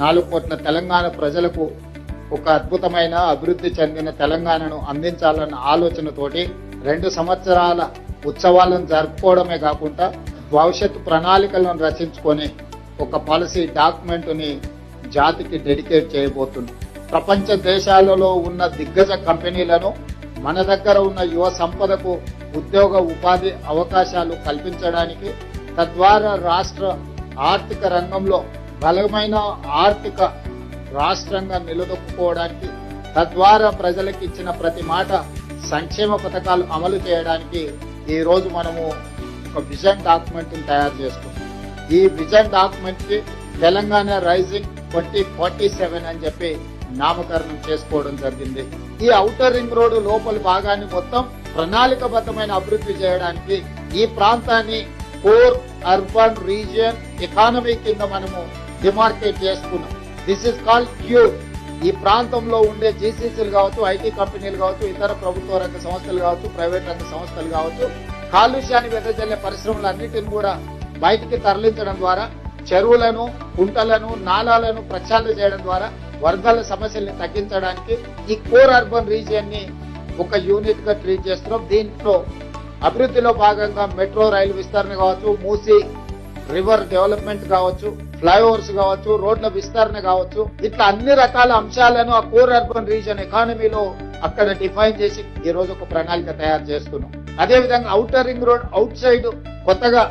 4 కోట్ల తెలంగాణ ప్రజలకు ఒక అద్భుతమైన అభివృద్ధి చెందిన తెలంగాణను అందించాలన్న ఆలోచనతోటి 2 సంవత్సరాల ఉత్సవాలను జరుపుకోవడమే కాకుండా భవిష్యత్తు ప్రణాళికలను రచించుకొని ఒక పాలసీ డాక్యుమెంట్ ని జాతికి డెడికేట్ చేయబోతుంది. ప్రపంచ దేశాలలో ఉన్న దిగ్గజ కంపెనీలను మన దగ్గర ఉన్న యువ సంపదకు ఉద్యోగ ఉపాధి అవకాశాలు కల్పించడానికి, తద్వారా రాష్ట్ర ఆర్థిక రంగంలో బలమైన ఆర్థిక రాష్ట్రంగా నిలదొక్కుకోవడానికి, తద్వారా ప్రజలకు ఇచ్చిన ప్రతి మాట సంక్షేమ పథకాలు అమలు చేయడానికి ఈ రోజు మనము ఒక విజన్ డాక్యుమెంట్ తయారు చేసుకున్నాం. ఈ విజన్ డాక్యుమెంట్ కి తెలంగాణ రైజింగ్ 2047 అని చెప్పి నామకరణం చేసుకోవడం జరిగింది. ఈ ఔటర్ రింగ్ రోడ్డు లోపలి భాగాన్ని మొత్తం ప్రణాళికబద్ధమైన అభివృద్ధి చేయడానికి ఈ ప్రాంతాన్ని కోర్ అర్బన్ రీజియన్ ఎకానమీ కింద మనము డిమార్కేట్ చేసుకున్నాం. This is called cure. ఈ ప్రాంతంలో ఉండే జీసీసీలు కావచ్చు, ఐటీ కంపెనీలు కావచ్చు, ఇతర ప్రభుత్వ రంగ సంస్థలు కావచ్చు, ప్రైవేట్ రంగ సంస్థలు కావచ్చు, కాలుష్యాన్ని వెదజల్లే పరిశ్రమలన్నిటిని కూడా బయటికి తరలించడం ద్వారా, చెరువులను, కుంటలను, నాలాలను ప్రక్షాళన చేయడం ద్వారా వరదల సమస్యల్ని తగ్గించడానికి ఈ కోర్ అర్బన్ రీజియన్ ని ఒక యూనిట్ గా ట్రీట్ చేస్తున్నాం. దీంట్లో అభివృద్ధిలో భాగంగా మెట్రో రైలు విస్తరణ కావచ్చు, మూసీ రివర్ డెవలప్మెంట్ కావచ్చు, ఫ్లైఓవర్స్ కావచ్చు, రోడ్ల విస్తరణ కావచ్చు, ఇట్లా అన్ని రకాల అంశాలను ఆ కోర్ అర్బన్ రీజియన్ ఎకానమీలో అక్కడ డిఫైన్ చేసి ఈ రోజు ఒక ప్రణాళిక తయారు చేస్తున్నాం. అదే విధంగా outer ring road out side కొత్తగా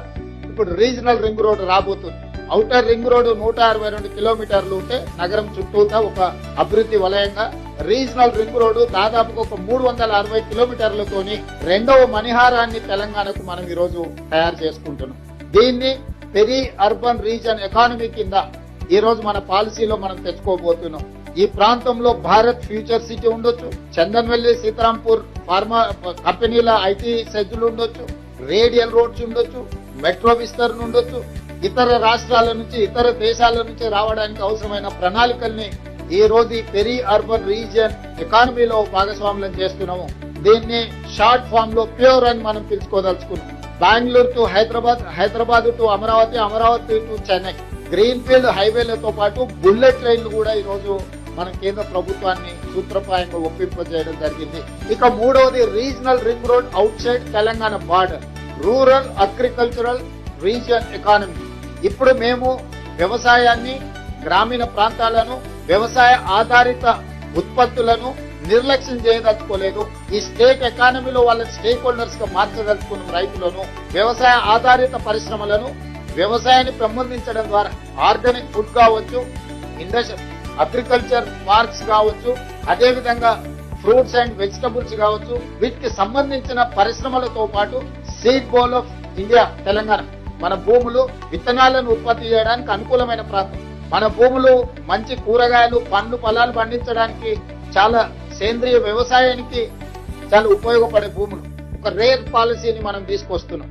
ఇప్పుడు రీజనల్ రింగ్ రోడ్ రాబోతుంది. ఔటర్ రింగ్ రోడ్ 162 కిలోమీటర్లు ఉంటే నగరం చుట్టూతా ఒక అభివృద్ధి వలయంగా, రీజనల్ రింగ్ రోడ్ దాదాపుగా ఒక 360 కిలోమీటర్లతోని 2వ మణిహారాన్ని తెలంగాణకు మనం ఈ రోజు తయారు చేసుకుంటున్నాం. దీన్ని పెరి అర్బన్ రీజన్ ఎకానమీ కింద ఈ రోజు మన పాలసీలో మనం తెచ్చుకోబోతున్నాం. ఈ ప్రాంతంలో భారత్ ఫ్యూచర్ సిటీ ఉండొచ్చు, చందన్వెల్లి, సీతారాంపూర్ ఫార్మా కంపెనీల ఐటీ సెజ్లు ఉండొచ్చు, రేడియల్ రోడ్స్ ఉండొచ్చు, మెట్రో విస్తరణ ఉండొచ్చు, ఇతర రాష్ట్రాల నుంచి, ఇతర దేశాల నుంచి రావడానికి అవసరమైన ప్రణాళికల్ని ఈ రోజు ఈ పెరి అర్బన్ రీజియన్ ఎకానమీలో భాగస్వామ్యం చేస్తున్నాము. దీన్ని షార్ట్ ఫామ్ లో ప్యూర్ అని మనం పిలుచుకోదలుచుకున్నాం. Bengaluru to Hyderabad, Hyderabad to Amaravati, Amaravati to Chennai green field హైవేలతో పాటు బుల్లెట్ ట్రైన్లు కూడా ఈ రోజు మనం కేంద్ర ప్రభుత్వాన్ని సూత్రప్రాయంగా ఒప్పింపజేయడం జరిగింది. ఇక 3వది regional ring road outside Telangana border, rural agricultural region economy. ఇప్పుడు మేము వ్యవసాయాన్ని, గ్రామీణ ప్రాంతాలను, వ్యవసాయ ఆధారిత ఉత్పత్తులను నిర్లక్ష్యం చేయదలుచుకోలేదు. ఈ స్టేట్ ఎకానమీలో వాళ్ళ స్టేక్ హోల్డర్స్ గా మార్చదలుచుకున్న రైతులను, వ్యవసాయ ఆధారిత పరిశ్రమలను, వ్యవసాయాన్ని పెంపొందించడం ద్వారా ఆర్గానిక్ ఫుడ్ కావచ్చు, ఇండస్ట్రీ అగ్రికల్చర్ పార్క్స్ కావచ్చు, అదేవిధంగా ఫ్రూట్స్ అండ్ వెజిటబుల్స్ కావచ్చు, వీటికి సంబంధించిన పరిశ్రమలతో పాటు seed bowl of India Telangana. మన భూములు విత్తనాలను ఉత్పత్తి చేయడానికి అనుకూలమైన ప్రాంతం. మన భూములు మంచి కూరగాయలు, పండ్లు, ఫలాలు పండించడానికి, చాలా సేంద్రియ వ్యవసాయానికి చాలా ఉపయోగపడే భూములు. ఒక రేర్ పాలసీని మనం తీసుకొస్తున్నాం.